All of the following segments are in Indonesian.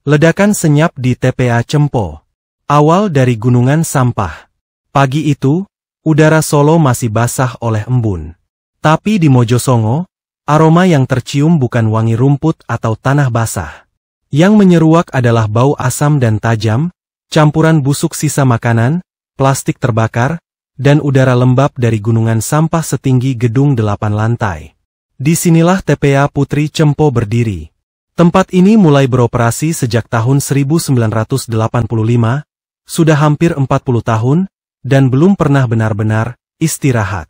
Ledakan senyap di TPA Cempo. Awal dari gunungan sampah. Pagi itu, udara Solo masih basah oleh embun. Tapi di Mojosongo, aroma yang tercium bukan wangi rumput atau tanah basah. Yang menyeruak adalah bau asam dan tajam, campuran busuk sisa makanan, plastik terbakar, dan udara lembab dari gunungan sampah setinggi gedung 8 lantai. Disinilah TPA Putri Cempo berdiri. Tempat ini mulai beroperasi sejak tahun 1985, sudah hampir 40 tahun, dan belum pernah benar-benar istirahat.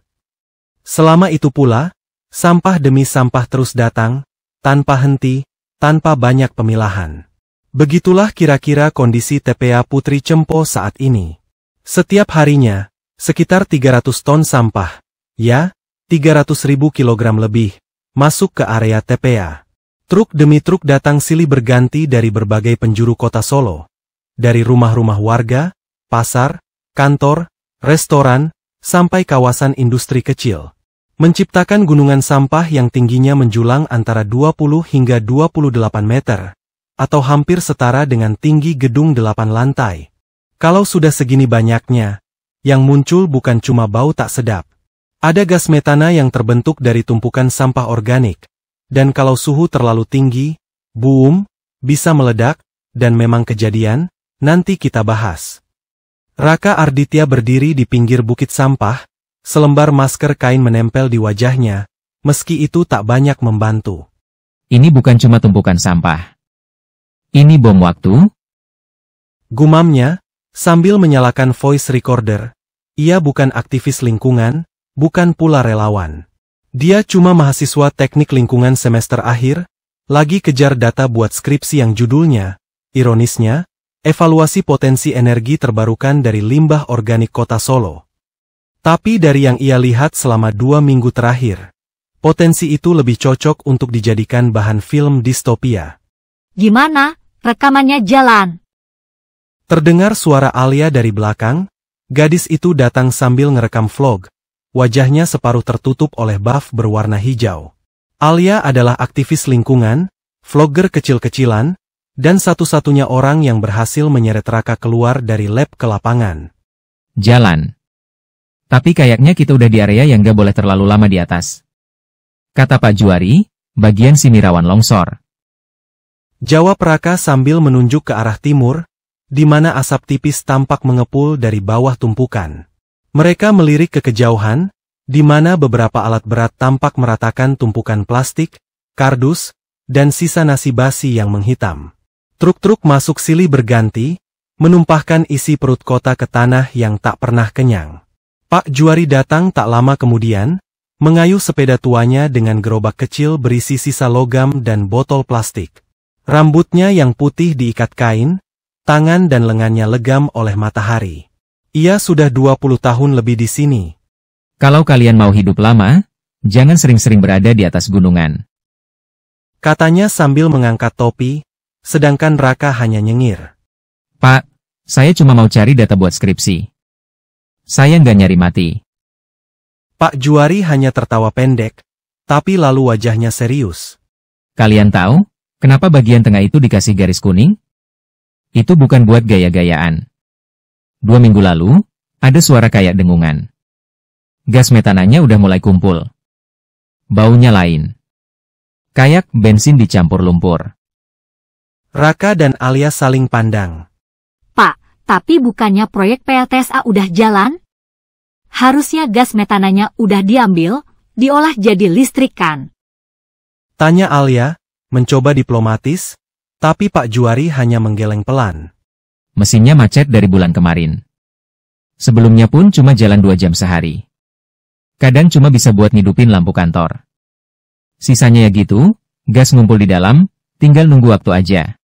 Selama itu pula, sampah demi sampah terus datang, tanpa henti, tanpa banyak pemilahan. Begitulah kira-kira kondisi TPA Putri Cempo saat ini. Setiap harinya, sekitar 300 ton sampah, ya, 300.000 kilogram lebih, masuk ke area TPA. Truk demi truk datang silih berganti dari berbagai penjuru kota Solo. Dari rumah-rumah warga, pasar, kantor, restoran, sampai kawasan industri kecil. Menciptakan gunungan sampah yang tingginya menjulang antara 20 hingga 28 meter, atau hampir setara dengan tinggi gedung 8 lantai. Kalau sudah segini banyaknya, yang muncul bukan cuma bau tak sedap. Ada gas metana yang terbentuk dari tumpukan sampah organik. Dan kalau suhu terlalu tinggi, boom, bisa meledak, dan memang kejadian, nanti kita bahas. Raka Arditya berdiri di pinggir bukit sampah, selembar masker kain menempel di wajahnya, meski itu tak banyak membantu. Ini bukan cuma tumpukan sampah. Ini bom waktu? Gumamnya, sambil menyalakan voice recorder. Ia bukan aktivis lingkungan, bukan pula relawan. Dia cuma mahasiswa teknik lingkungan semester akhir, lagi kejar data buat skripsi yang judulnya, ironisnya, evaluasi potensi energi terbarukan dari limbah organik kota Solo. Tapi dari yang ia lihat selama 2 minggu terakhir, potensi itu lebih cocok untuk dijadikan bahan film distopia. Gimana? Rekamannya jalan. Terdengar suara Alia dari belakang, gadis itu datang sambil ngerekam vlog. Wajahnya separuh tertutup oleh buff berwarna hijau. Alia adalah aktivis lingkungan, vlogger kecil-kecilan, dan satu-satunya orang yang berhasil menyeret Raka keluar dari lab ke lapangan. Jalan. Tapi kayaknya kita udah di area yang gak boleh terlalu lama di atas. Kata Pak Juari, bagian sini rawan longsor. Jawab Raka sambil menunjuk ke arah timur, di mana asap tipis tampak mengepul dari bawah tumpukan. Mereka melirik ke kejauhan, di mana beberapa alat berat tampak meratakan tumpukan plastik, kardus, dan sisa nasi basi yang menghitam. Truk-truk masuk silih berganti, menumpahkan isi perut kota ke tanah yang tak pernah kenyang. Pak Juari datang tak lama kemudian, mengayuh sepeda tuanya dengan gerobak kecil berisi sisa logam dan botol plastik. Rambutnya yang putih diikat kain, tangan dan lengannya legam oleh matahari. Ia sudah 20 tahun lebih di sini. Kalau kalian mau hidup lama, jangan sering-sering berada di atas gunungan. Katanya sambil mengangkat topi, sedangkan Raka hanya nyengir. Pak, saya cuma mau cari data buat skripsi. Saya nggak nyari mati. Pak Juari hanya tertawa pendek, tapi lalu wajahnya serius. Kalian tahu, kenapa bagian tengah itu dikasih garis kuning? Itu bukan buat gaya-gayaan. 2 minggu lalu, ada suara kayak dengungan. Gas metananya udah mulai kumpul. Baunya lain. Kayak bensin dicampur lumpur. Raka dan Alia saling pandang. Pak, tapi bukannya proyek PLTSA udah jalan? Harusnya gas metananya udah diambil, diolah jadi listrik kan? Tanya Alia, mencoba diplomatis, tapi Pak Juari hanya menggeleng pelan. Mesinnya macet dari bulan kemarin. Sebelumnya pun cuma jalan 2 jam sehari. Kadang cuma bisa buat ngidupin lampu kantor. Sisanya ya gitu, gas ngumpul di dalam, tinggal nunggu waktu aja.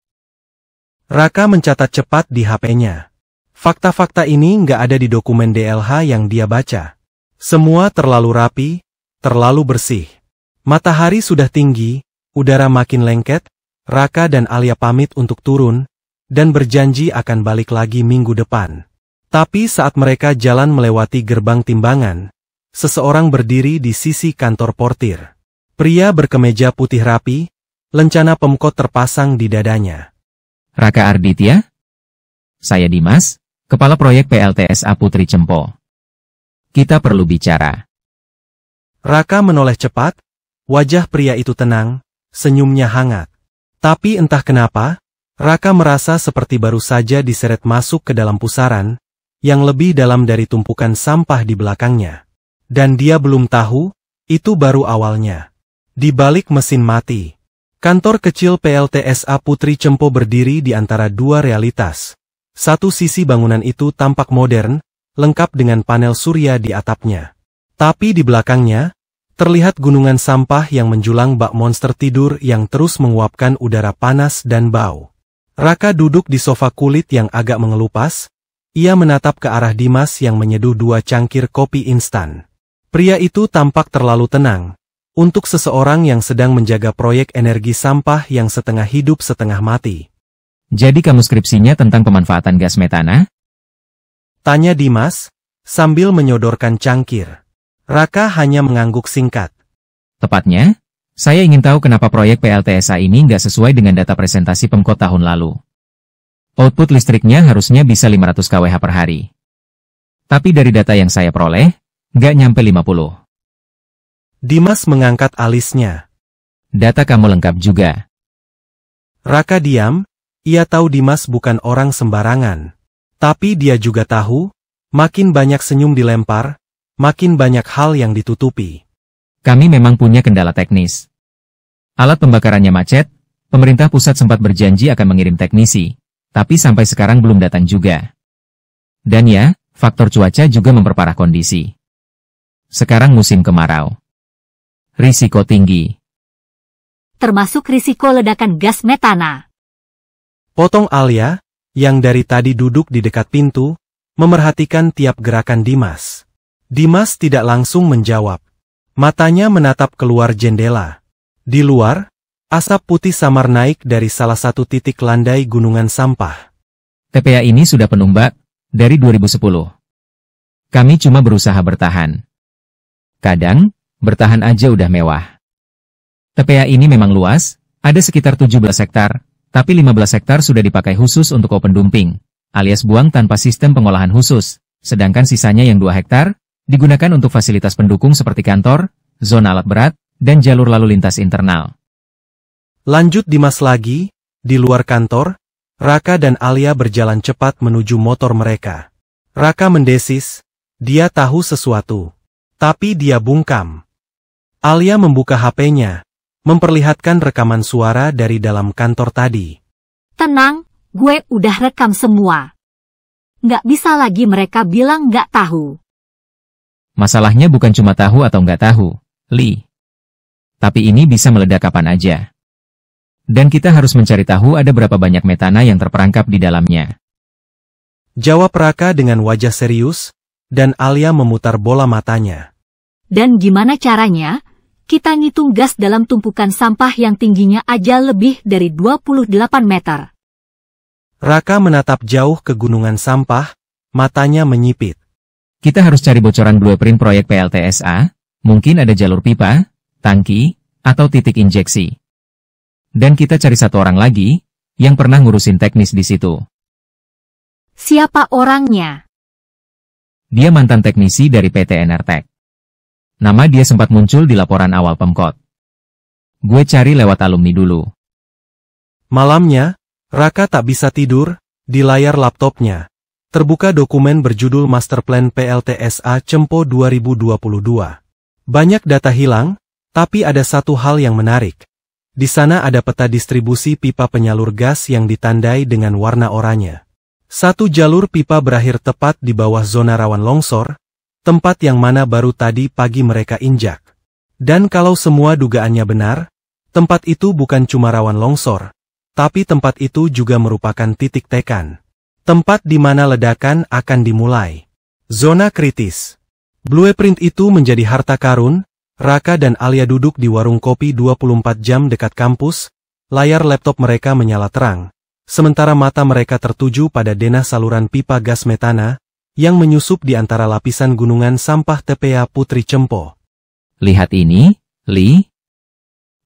Raka mencatat cepat di HP-nya. Fakta-fakta ini nggak ada di dokumen DLH yang dia baca. Semua terlalu rapi, terlalu bersih. Matahari sudah tinggi, udara makin lengket, Raka dan Alia pamit untuk turun, dan berjanji akan balik lagi minggu depan. Tapi saat mereka jalan melewati gerbang timbangan, seseorang berdiri di sisi kantor portir. Pria berkemeja putih rapi, lencana pemkot terpasang di dadanya. Raka Arditya? Saya Dimas, Kepala Proyek PLTSA Putri Cempo. Kita perlu bicara. Raka menoleh cepat, wajah pria itu tenang, senyumnya hangat. Tapi entah kenapa, Raka merasa seperti baru saja diseret masuk ke dalam pusaran, yang lebih dalam dari tumpukan sampah di belakangnya. Dan dia belum tahu, itu baru awalnya. Di balik mesin mati, kantor kecil PLTSA Putri Cempo berdiri di antara dua realitas. Satu sisi bangunan itu tampak modern, lengkap dengan panel surya di atapnya. Tapi di belakangnya, terlihat gunungan sampah yang menjulang bak monster tidur yang terus menguapkan udara panas dan bau. Raka duduk di sofa kulit yang agak mengelupas, ia menatap ke arah Dimas yang menyeduh 2 cangkir kopi instan. Pria itu tampak terlalu tenang, untuk seseorang yang sedang menjaga proyek energi sampah yang setengah hidup setengah mati. Jadi kamu skripsinya tentang pemanfaatan gas metana? Tanya Dimas, sambil menyodorkan cangkir. Raka hanya mengangguk singkat. Tepatnya, saya ingin tahu kenapa proyek PLTSA ini nggak sesuai dengan data presentasi Pemkot tahun lalu. Output listriknya harusnya bisa 500 kWh per hari. Tapi dari data yang saya peroleh, nggak nyampe 50. Dimas mengangkat alisnya. Data kamu lengkap juga. Raka diam, ia tahu Dimas bukan orang sembarangan. Tapi dia juga tahu, makin banyak senyum dilempar, makin banyak hal yang ditutupi. Kami memang punya kendala teknis. Alat pembakarannya macet, pemerintah pusat sempat berjanji akan mengirim teknisi, tapi sampai sekarang belum datang juga. Dan ya, faktor cuaca juga memperparah kondisi. Sekarang musim kemarau. Risiko tinggi. Termasuk risiko ledakan gas metana. Potong Alia, yang dari tadi duduk di dekat pintu, memerhatikan tiap gerakan Dimas. Dimas tidak langsung menjawab. Matanya menatap keluar jendela. Di luar, asap putih samar naik dari salah satu titik landai gunungan sampah. TPA ini sudah penuh Mbak, dari 2010. Kami cuma berusaha bertahan. Kadang, bertahan aja udah mewah. TPA ini memang luas, ada sekitar 17 hektar, tapi 15 hektar sudah dipakai khusus untuk open dumping, alias buang tanpa sistem pengolahan khusus, sedangkan sisanya yang 2 hektar, digunakan untuk fasilitas pendukung seperti kantor, zona alat berat, dan jalur lalu lintas internal. Lanjut Dimas lagi, di luar kantor, Raka dan Alia berjalan cepat menuju motor mereka. Raka mendesis, dia tahu sesuatu. Tapi dia bungkam. Alia membuka HP-nya, memperlihatkan rekaman suara dari dalam kantor tadi. Tenang, gue udah rekam semua. Nggak bisa lagi mereka bilang nggak tahu. Masalahnya bukan cuma tahu atau nggak tahu, Li. Tapi ini bisa meledak kapan aja. Dan kita harus mencari tahu ada berapa banyak metana yang terperangkap di dalamnya. Jawab Raka dengan wajah serius, dan Alia memutar bola matanya. Dan gimana caranya? Kita ngitung gas dalam tumpukan sampah yang tingginya aja lebih dari 28 meter. Raka menatap jauh ke gunungan sampah, matanya menyipit. Kita harus cari bocoran blueprint proyek PLTSA, mungkin ada jalur pipa, tangki, atau titik injeksi. Dan kita cari satu orang lagi, yang pernah ngurusin teknis di situ. Siapa orangnya? Dia mantan teknisi dari PT Enertek. Nama dia sempat muncul di laporan awal Pemkot. Gue cari lewat alumni dulu. Malamnya, Raka tak bisa tidur, di layar laptopnya. Terbuka dokumen berjudul Master Plan PLTSA Cempo 2022. Banyak data hilang, tapi ada satu hal yang menarik. Di sana ada peta distribusi pipa penyalur gas yang ditandai dengan warna oranye. Satu jalur pipa berakhir tepat di bawah zona rawan longsor, tempat yang mana baru tadi pagi mereka injak. Dan kalau semua dugaannya benar, tempat itu bukan cuma rawan longsor, tapi tempat itu juga merupakan titik tekan. Tempat di mana ledakan akan dimulai. Zona kritis. Blueprint itu menjadi harta karun. Raka dan Alia duduk di warung kopi 24 jam dekat kampus, layar laptop mereka menyala terang. Sementara mata mereka tertuju pada denah saluran pipa gas metana, yang menyusup di antara lapisan gunungan sampah TPA Putri Cempo. Lihat ini, Li.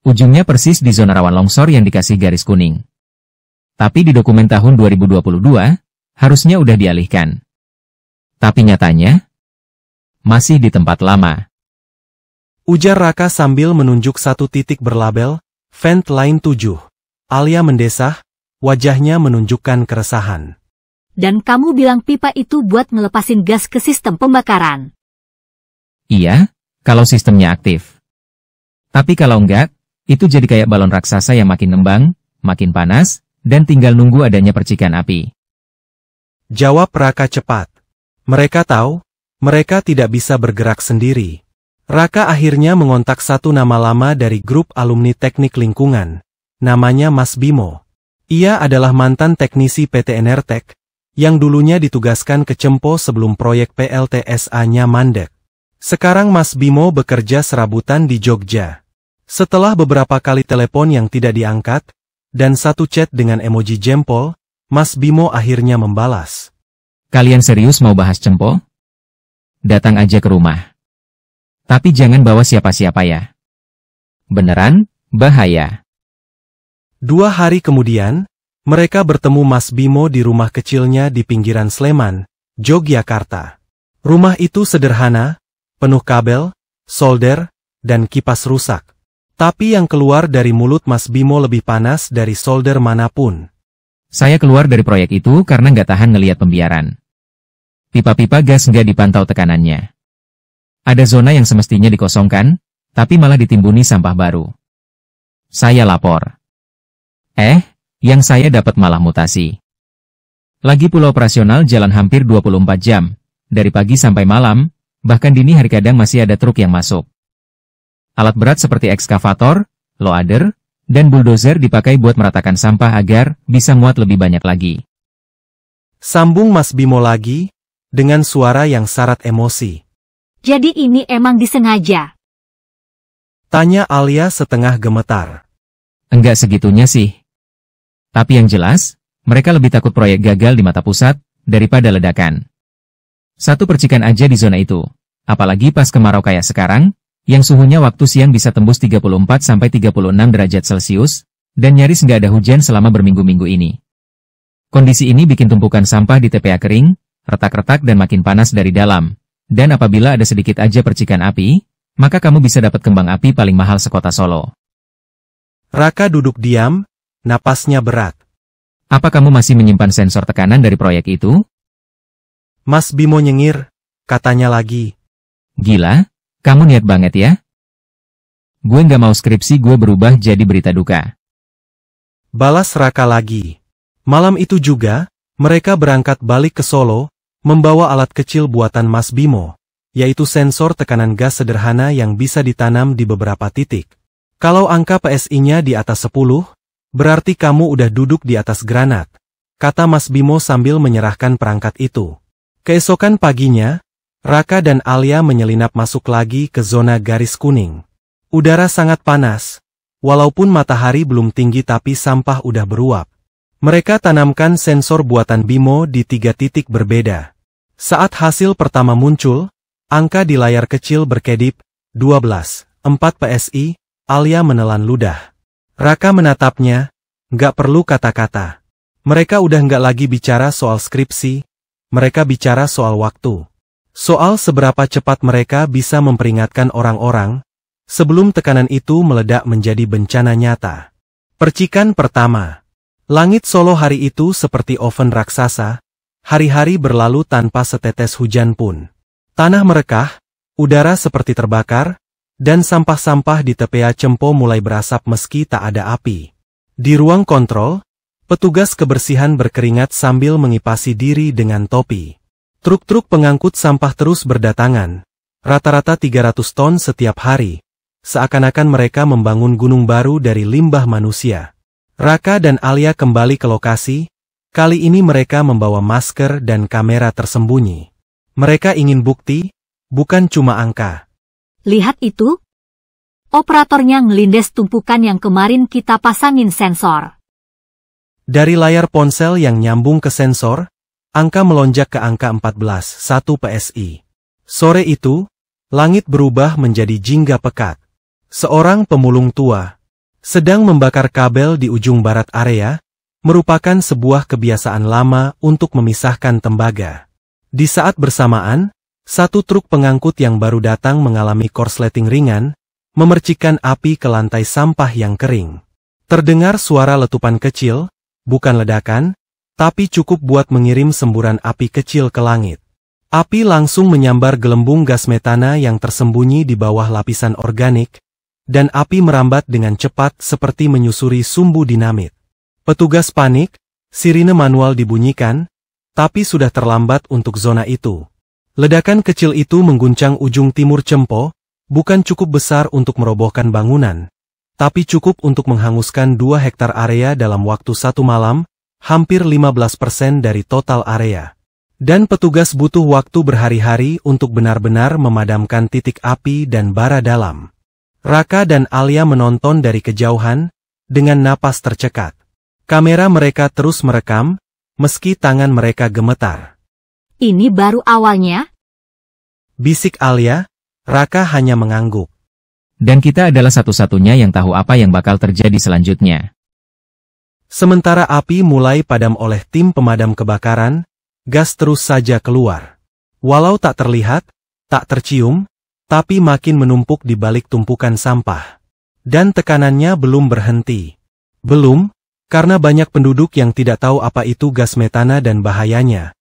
Ujungnya persis di zona rawan longsor yang dikasih garis kuning. Tapi di dokumen tahun 2022, harusnya udah dialihkan. Tapi nyatanya, masih di tempat lama. Ujar Raka sambil menunjuk satu titik berlabel, Vent Line 7. Alia mendesah, wajahnya menunjukkan keresahan. Dan kamu bilang pipa itu buat ngelepasin gas ke sistem pembakaran. Iya, kalau sistemnya aktif. Tapi kalau enggak, itu jadi kayak balon raksasa yang makin ngembang, makin panas, dan tinggal nunggu adanya percikan api. Jawab Raka cepat. Mereka tahu, mereka tidak bisa bergerak sendiri. Raka akhirnya mengontak satu nama lama dari grup alumni teknik lingkungan. Namanya Mas Bimo. Ia adalah mantan teknisi PT Enertek, yang dulunya ditugaskan ke Cempo sebelum proyek PLTSA-nya mandek. Sekarang Mas Bimo bekerja serabutan di Jogja. Setelah beberapa kali telepon yang tidak diangkat, dan satu chat dengan emoji jempol, Mas Bimo akhirnya membalas. Kalian serius mau bahas Cempo? Datang aja ke rumah. Tapi jangan bawa siapa-siapa ya. Beneran, bahaya. 2 hari kemudian, mereka bertemu Mas Bimo di rumah kecilnya di pinggiran Sleman, Yogyakarta. Rumah itu sederhana, penuh kabel, solder, dan kipas rusak. Tapi yang keluar dari mulut Mas Bimo lebih panas dari solder manapun. Saya keluar dari proyek itu karena nggak tahan ngelihat pembiaran. Pipa-pipa gas nggak dipantau tekanannya. Ada zona yang semestinya dikosongkan, tapi malah ditimbuni sampah baru. Saya lapor. Yang saya dapat malah mutasi. Lagi pula operasional jalan hampir 24 jam, dari pagi sampai malam, bahkan dini hari kadang masih ada truk yang masuk. Alat berat seperti ekskavator, loader, dan bulldozer dipakai buat meratakan sampah agar bisa muat lebih banyak lagi. Sambung Mas Bimo lagi, dengan suara yang syarat emosi. Jadi ini emang disengaja? Tanya Alia setengah gemetar. Enggak segitunya sih. Tapi yang jelas, mereka lebih takut proyek gagal di mata pusat, daripada ledakan. Satu percikan aja di zona itu, apalagi pas kemarau kayak sekarang, yang suhunya waktu siang bisa tembus 34-36 derajat Celcius, dan nyaris nggak ada hujan selama berminggu-minggu ini. Kondisi ini bikin tumpukan sampah di TPA kering, retak-retak dan makin panas dari dalam. Dan apabila ada sedikit aja percikan api, maka kamu bisa dapat kembang api paling mahal sekota Solo. Raka duduk diam, napasnya berat. Apa kamu masih menyimpan sensor tekanan dari proyek itu? Mas Bimo nyengir, katanya lagi. Gila, kamu niat banget ya? Gue nggak mau skripsi gue berubah jadi berita duka. Balas Raka lagi. Malam itu juga, mereka berangkat balik ke Solo, membawa alat kecil buatan Mas Bimo, yaitu sensor tekanan gas sederhana yang bisa ditanam di beberapa titik. Kalau angka PSI-nya di atas 10, berarti kamu udah duduk di atas granat, kata Mas Bimo sambil menyerahkan perangkat itu. Keesokan paginya, Raka dan Alia menyelinap masuk lagi ke zona garis kuning. Udara sangat panas, walaupun matahari belum tinggi tapi sampah udah beruap. Mereka tanamkan sensor buatan Bimo di 3 titik berbeda. Saat hasil pertama muncul, angka di layar kecil berkedip, 12,4 PSI, Alia menelan ludah. Raka menatapnya, nggak perlu kata-kata. Mereka udah nggak lagi bicara soal skripsi, mereka bicara soal waktu. Soal seberapa cepat mereka bisa memperingatkan orang-orang, sebelum tekanan itu meledak menjadi bencana nyata. Percikan pertama. Langit Solo hari itu seperti oven raksasa, hari-hari berlalu tanpa setetes hujan pun. Tanah merekah, udara seperti terbakar, dan sampah-sampah di TPA Cempo mulai berasap meski tak ada api. Di ruang kontrol, petugas kebersihan berkeringat sambil mengipasi diri dengan topi. Truk-truk pengangkut sampah terus berdatangan, rata-rata 300 ton setiap hari, seakan-akan mereka membangun gunung baru dari limbah manusia. Raka dan Alia kembali ke lokasi, kali ini mereka membawa masker dan kamera tersembunyi. Mereka ingin bukti, bukan cuma angka. Lihat itu. Operatornya ngelindes tumpukan yang kemarin kita pasangin sensor. Dari layar ponsel yang nyambung ke sensor, angka melonjak ke angka 14,1 PSI. Sore itu, langit berubah menjadi jingga pekat. Seorang pemulung tua sedang membakar kabel di ujung barat area, merupakan sebuah kebiasaan lama untuk memisahkan tembaga. Di saat bersamaan, satu truk pengangkut yang baru datang mengalami korsleting ringan, memercikkan api ke lantai sampah yang kering. Terdengar suara letupan kecil, bukan ledakan, tapi cukup buat mengirim semburan api kecil ke langit. Api langsung menyambar gelembung gas metana yang tersembunyi di bawah lapisan organik, dan api merambat dengan cepat seperti menyusuri sumbu dinamit. Petugas panik, sirine manual dibunyikan, tapi sudah terlambat untuk zona itu. Ledakan kecil itu mengguncang ujung timur Cempo, bukan cukup besar untuk merobohkan bangunan, tapi cukup untuk menghanguskan 2 hektar area dalam waktu 1 malam, hampir 15% dari total area. Dan petugas butuh waktu berhari-hari untuk benar-benar memadamkan titik api dan bara dalam. Raka dan Alia menonton dari kejauhan, dengan napas tercekat. Kamera mereka terus merekam, meski tangan mereka gemetar. Ini baru awalnya? Bisik Alia, Raka hanya mengangguk. Dan kita adalah satu-satunya yang tahu apa yang bakal terjadi selanjutnya. Sementara api mulai padam oleh tim pemadam kebakaran, gas terus saja keluar. Walau tak terlihat, tak tercium, tapi makin menumpuk di balik tumpukan sampah. Dan tekanannya belum berhenti. Belum, karena banyak penduduk yang tidak tahu apa itu gas metana dan bahayanya.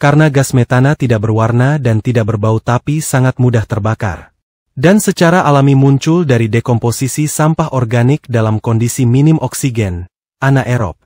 Karena gas metana tidak berwarna dan tidak berbau tapi sangat mudah terbakar. Dan secara alami muncul dari dekomposisi sampah organik dalam kondisi minim oksigen, anaerob.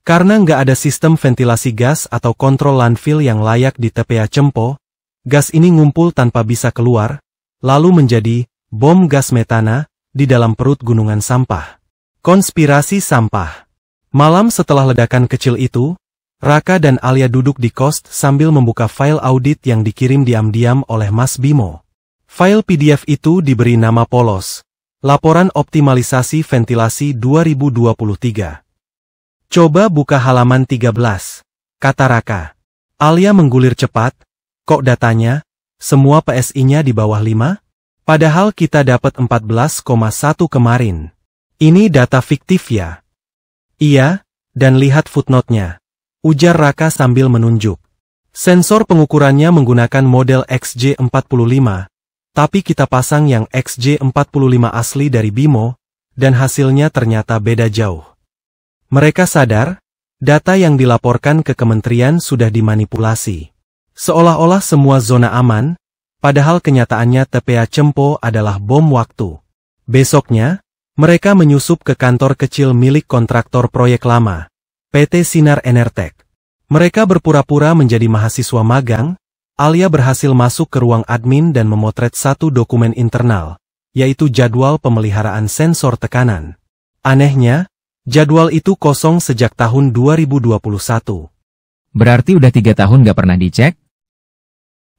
Karena nggak ada sistem ventilasi gas atau kontrol landfill yang layak di TPA Cempo, gas ini ngumpul tanpa bisa keluar, lalu menjadi bom gas metana di dalam perut gunungan sampah. Konspirasi sampah. Malam setelah ledakan kecil itu, Raka dan Alia duduk di kos sambil membuka file audit yang dikirim diam-diam oleh Mas Bimo. File PDF itu diberi nama polos, Laporan Optimalisasi Ventilasi 2023. Coba buka halaman 13, kata Raka. Alia menggulir cepat, kok datanya, semua PSI-nya di bawah 5? Padahal kita dapat 14,1 kemarin. Ini data fiktif ya? Iya, dan lihat footnote-nya. Ujar Raka sambil menunjuk. Sensor pengukurannya menggunakan model XJ45, tapi kita pasang yang XJ45 asli dari Bimo, dan hasilnya ternyata beda jauh. Mereka sadar, data yang dilaporkan ke kementerian sudah dimanipulasi. Seolah-olah semua zona aman, padahal kenyataannya TPA Cempo adalah bom waktu. Besoknya, mereka menyusup ke kantor kecil milik kontraktor proyek lama, PT Sinar Enertek. Mereka berpura-pura menjadi mahasiswa magang. Alia berhasil masuk ke ruang admin dan memotret satu dokumen internal, yaitu jadwal pemeliharaan sensor tekanan. Anehnya, jadwal itu kosong sejak tahun 2021. Berarti udah 3 tahun gak pernah dicek?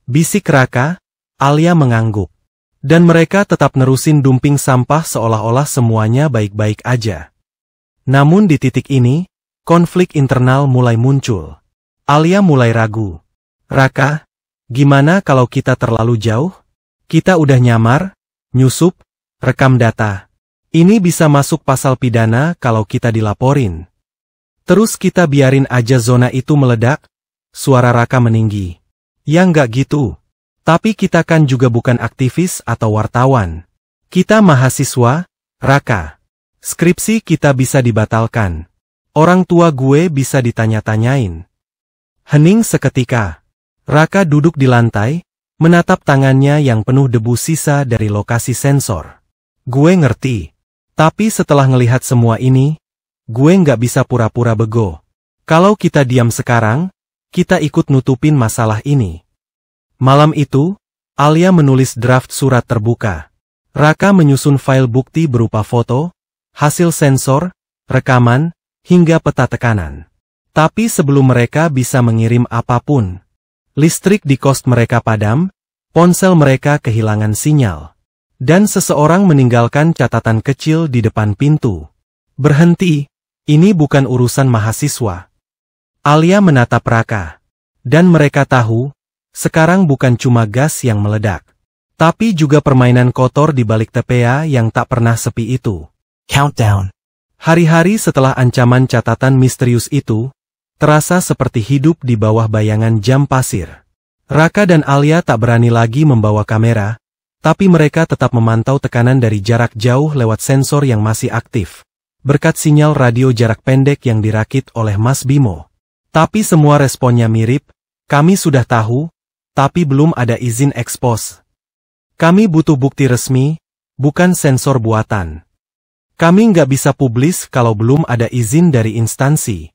Bisik Raka, Alia mengangguk. Dan mereka tetap nerusin dumping sampah seolah-olah semuanya baik-baik aja. Namun di titik ini, konflik internal mulai muncul. Alia mulai ragu. Raka, gimana kalau kita terlalu jauh? Kita udah nyamar, nyusup, rekam data. Ini bisa masuk pasal pidana kalau kita dilaporin. Terus kita biarin aja zona itu meledak? Suara Raka meninggi. Ya nggak gitu. Tapi kita kan juga bukan aktivis atau wartawan. Kita mahasiswa, Raka. Skripsi kita bisa dibatalkan. Orang tua gue bisa ditanya-tanyain. Hening seketika. Raka duduk di lantai, menatap tangannya yang penuh debu sisa dari lokasi sensor. Gue ngerti. Tapi setelah ngelihat semua ini, gue nggak bisa pura-pura bego. Kalau kita diam sekarang, kita ikut nutupin masalah ini. Malam itu, Alia menulis draft surat terbuka. Raka menyusun file bukti berupa foto, hasil sensor, rekaman, hingga peta tekanan. Tapi sebelum mereka bisa mengirim apapun, listrik di kos mereka padam, ponsel mereka kehilangan sinyal. Dan seseorang meninggalkan catatan kecil di depan pintu. Berhenti, ini bukan urusan mahasiswa. Alia menatap Raka. Dan mereka tahu, sekarang bukan cuma gas yang meledak, tapi juga permainan kotor di balik TPA yang tak pernah sepi itu. Countdown. Hari-hari setelah ancaman catatan misterius itu, terasa seperti hidup di bawah bayangan jam pasir. Raka dan Alia tak berani lagi membawa kamera, tapi mereka tetap memantau tekanan dari jarak jauh lewat sensor yang masih aktif, berkat sinyal radio jarak pendek yang dirakit oleh Mas Bimo. Tapi semua responnya mirip, kami sudah tahu, tapi belum ada izin ekspos. Kami butuh bukti resmi, bukan sensor buatan. Kami nggak bisa publis kalau belum ada izin dari instansi.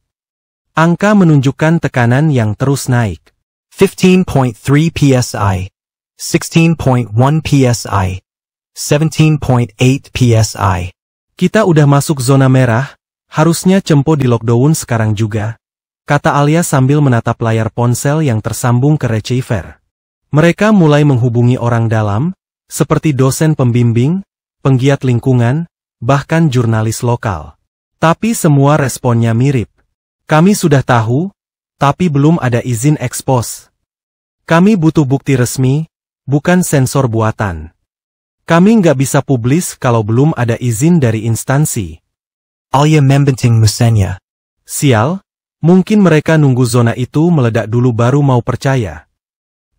Angka menunjukkan tekanan yang terus naik. 15.3 psi, 16.1 psi, 17.8 psi. Kita udah masuk zona merah, harusnya Cempo di lockdown sekarang juga, kata Alia sambil menatap layar ponsel yang tersambung ke receiver. Mereka mulai menghubungi orang dalam, seperti dosen pembimbing, penggiat lingkungan, bahkan jurnalis lokal. Tapi semua responnya mirip. Kami sudah tahu, tapi belum ada izin ekspos. Kami butuh bukti resmi, bukan sensor buatan. Kami nggak bisa publis kalau belum ada izin dari instansi. Alia membenting musenya. Sial, mungkin mereka nunggu zona itu meledak dulu baru mau percaya.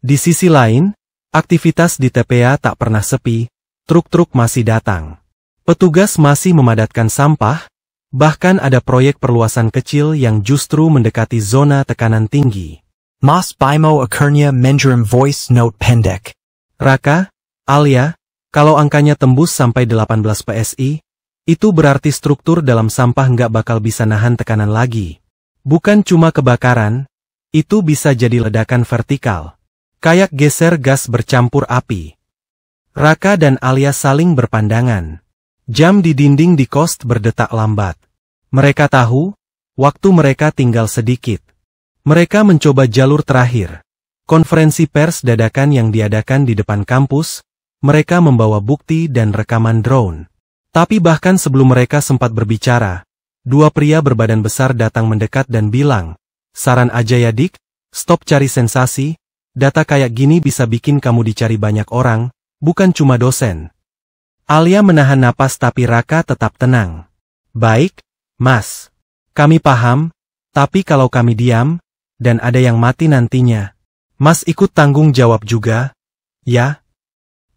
Di sisi lain, aktivitas di TPA tak pernah sepi, truk-truk masih datang. Petugas masih memadatkan sampah, bahkan ada proyek perluasan kecil yang justru mendekati zona tekanan tinggi. Mas Bimo akhirnya mengirim voice note pendek. Raka, Alia, kalau angkanya tembus sampai 18 PSI, itu berarti struktur dalam sampah nggak bakal bisa nahan tekanan lagi. Bukan cuma kebakaran, itu bisa jadi ledakan vertikal. Kayak geser gas bercampur api. Raka dan Alia saling berpandangan. Jam di dinding di kos berdetak lambat. Mereka tahu, waktu mereka tinggal sedikit. Mereka mencoba jalur terakhir. Konferensi pers dadakan yang diadakan di depan kampus, mereka membawa bukti dan rekaman drone. Tapi bahkan sebelum mereka sempat berbicara, dua pria berbadan besar datang mendekat dan bilang, "Saran aja ya Dik, stop cari sensasi, data kayak gini bisa bikin kamu dicari banyak orang, bukan cuma dosen." Alia menahan napas tapi Raka tetap tenang. "Baik, Mas. Kami paham, tapi kalau kami diam, dan ada yang mati nantinya, Mas ikut tanggung jawab juga, ya?"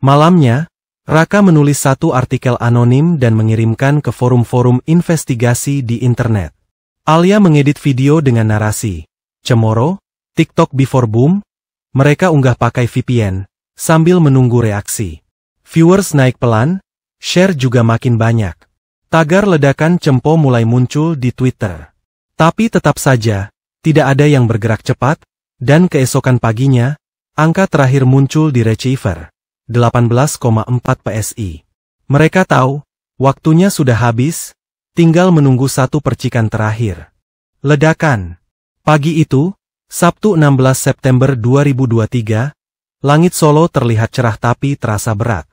Malamnya, Raka menulis satu artikel anonim dan mengirimkan ke forum-forum investigasi di internet. Alia mengedit video dengan narasi, "Cemoro, TikTok before boom." Mereka unggah pakai VPN, sambil menunggu reaksi. Viewers naik pelan, share juga makin banyak. Tagar ledakan Cempo mulai muncul di Twitter. Tapi tetap saja, tidak ada yang bergerak cepat, dan keesokan paginya, angka terakhir muncul di receiver, 18,4 PSI. Mereka tahu, waktunya sudah habis, tinggal menunggu satu percikan terakhir. Ledakan. Pagi itu, Sabtu 16 September 2023, langit Solo terlihat cerah tapi terasa berat.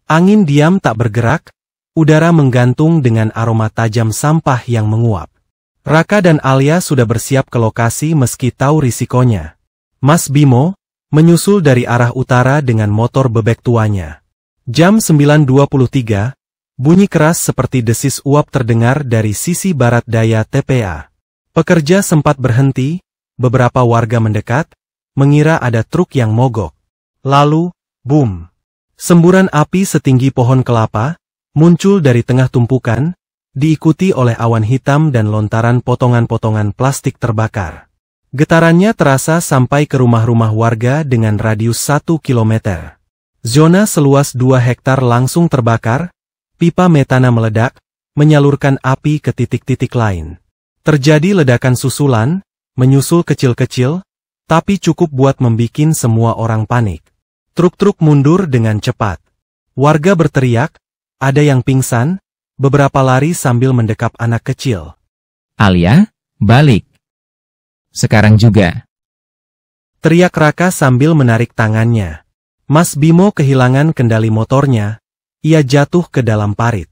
Angin diam tak bergerak, udara menggantung dengan aroma tajam sampah yang menguap. Raka dan Alia sudah bersiap ke lokasi meski tahu risikonya. Mas Bimo menyusul dari arah utara dengan motor bebek tuanya. Jam 9.23, bunyi keras seperti desis uap terdengar dari sisi barat daya TPA. Pekerja sempat berhenti, beberapa warga mendekat, mengira ada truk yang mogok. Lalu, boom! Semburan api setinggi pohon kelapa, muncul dari tengah tumpukan, diikuti oleh awan hitam dan lontaran potongan-potongan plastik terbakar. Getarannya terasa sampai ke rumah-rumah warga dengan radius 1 km. Zona seluas 2 hektar langsung terbakar, pipa metana meledak, menyalurkan api ke titik-titik lain. Terjadi ledakan susulan, menyusul kecil-kecil, tapi cukup buat membikin semua orang panik. Truk-truk mundur dengan cepat. Warga berteriak, ada yang pingsan, beberapa lari sambil mendekap anak kecil. Alia, balik. Sekarang juga. Teriak Raka sambil menarik tangannya. Mas Bimo kehilangan kendali motornya, ia jatuh ke dalam parit.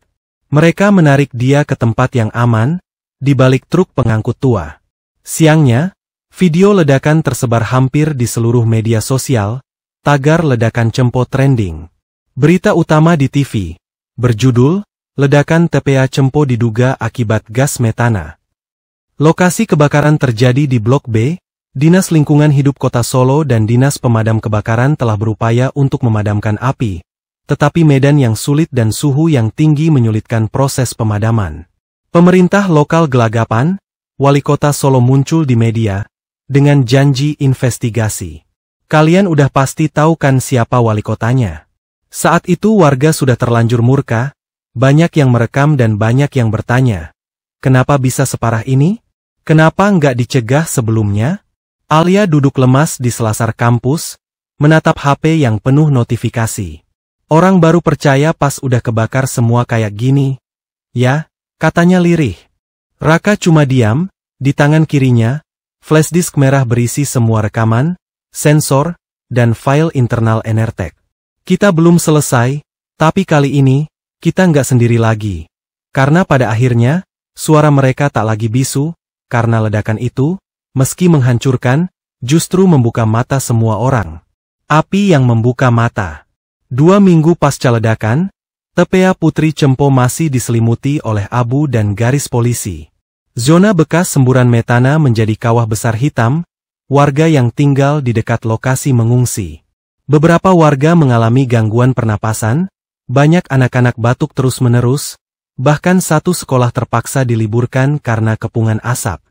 Mereka menarik dia ke tempat yang aman, di balik truk pengangkut tua. Siangnya, video ledakan tersebar hampir di seluruh media sosial, tagar ledakan Cempo trending. Berita utama di TV, berjudul, ledakan TPA Cempo diduga akibat gas metana. Lokasi kebakaran terjadi di Blok B. Dinas Lingkungan Hidup Kota Solo dan Dinas Pemadam Kebakaran telah berupaya untuk memadamkan api, tetapi medan yang sulit dan suhu yang tinggi menyulitkan proses pemadaman. Pemerintah lokal gelagapan, Wali Kota Solo muncul di media, dengan janji investigasi. Kalian udah pasti tahu kan siapa wali kotanya. Saat itu warga sudah terlanjur murka, banyak yang merekam dan banyak yang bertanya. Kenapa bisa separah ini? Kenapa nggak dicegah sebelumnya? Alia duduk lemas di selasar kampus, menatap HP yang penuh notifikasi. Orang baru percaya pas udah kebakar semua kayak gini. Ya, katanya lirih. Raka cuma diam, di tangan kirinya, flash disk merah berisi semua rekaman, sensor, dan file internal Enertek. Kita belum selesai, tapi kali ini, kita nggak sendiri lagi. Karena pada akhirnya, suara mereka tak lagi bisu, karena ledakan itu, meski menghancurkan, justru membuka mata semua orang. Api yang membuka mata. 2 minggu pasca ledakan, TPA Putri Cempo masih diselimuti oleh abu dan garis polisi. Zona bekas semburan metana menjadi kawah besar hitam, warga yang tinggal di dekat lokasi mengungsi. Beberapa warga mengalami gangguan pernapasan, banyak anak-anak batuk terus-menerus, bahkan satu sekolah terpaksa diliburkan karena kepungan asap.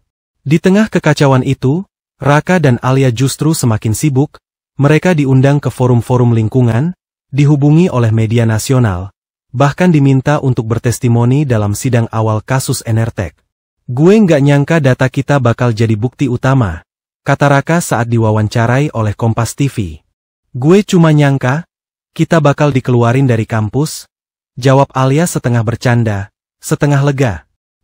Di tengah kekacauan itu, Raka dan Alia justru semakin sibuk, mereka diundang ke forum-forum lingkungan, dihubungi oleh media nasional, bahkan diminta untuk bertestimoni dalam sidang awal kasus Enertek. Gue nggak nyangka data kita bakal jadi bukti utama, kata Raka saat diwawancarai oleh Kompas TV. Gue cuma nyangka, kita bakal dikeluarin dari kampus, jawab Alia setengah bercanda, setengah lega.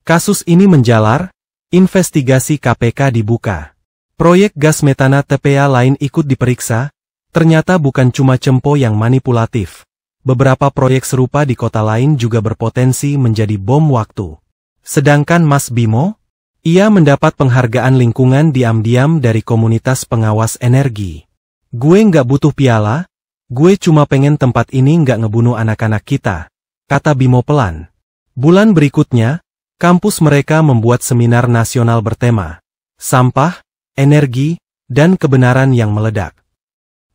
Kasus ini menjalar, investigasi KPK dibuka. Proyek gas metana TPA lain ikut diperiksa, ternyata bukan cuma Cempo yang manipulatif. Beberapa proyek serupa di kota lain juga berpotensi menjadi bom waktu. Sedangkan Mas Bimo, ia mendapat penghargaan lingkungan diam-diam dari komunitas pengawas energi. Gue nggak butuh piala, gue cuma pengen tempat ini nggak ngebunuh anak-anak kita, kata Bimo pelan. Bulan berikutnya, kampus mereka membuat seminar nasional bertema sampah, energi, dan kebenaran yang meledak.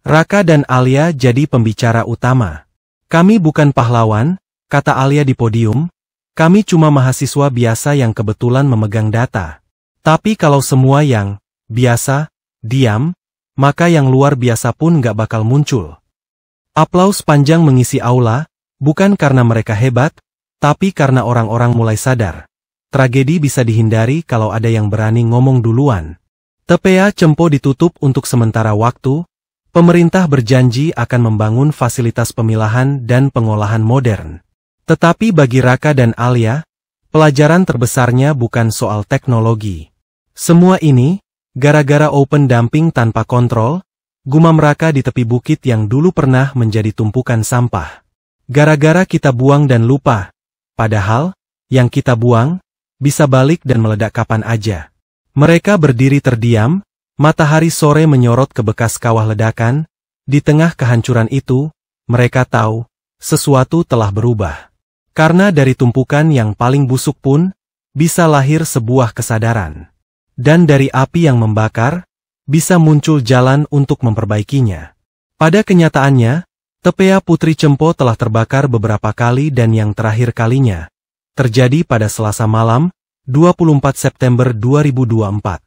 Raka dan Alia jadi pembicara utama. Kami bukan pahlawan, kata Alia di podium, kami cuma mahasiswa biasa yang kebetulan memegang data. Tapi kalau semua yang biasa, diam, maka yang luar biasa pun nggak bakal muncul. Aplaus panjang mengisi aula, bukan karena mereka hebat, tapi karena orang-orang mulai sadar. Tragedi bisa dihindari kalau ada yang berani ngomong duluan. TPA Cempo ditutup untuk sementara waktu, pemerintah berjanji akan membangun fasilitas pemilahan dan pengolahan modern. Tetapi bagi Raka dan Alia, pelajaran terbesarnya bukan soal teknologi. Semua ini, gara-gara open dumping tanpa kontrol, gumam Raka di tepi bukit yang dulu pernah menjadi tumpukan sampah. Gara-gara kita buang dan lupa, padahal, yang kita buang, bisa balik dan meledak kapan aja. Mereka berdiri terdiam, matahari sore menyorot ke bekas kawah ledakan, di tengah kehancuran itu, mereka tahu, sesuatu telah berubah. Karena dari tumpukan yang paling busuk pun, bisa lahir sebuah kesadaran. Dan dari api yang membakar, bisa muncul jalan untuk memperbaikinya. Pada kenyataannya, TPA Putri Cempo telah terbakar beberapa kali dan yang terakhir kalinya, terjadi pada Selasa malam, 24 September 2024.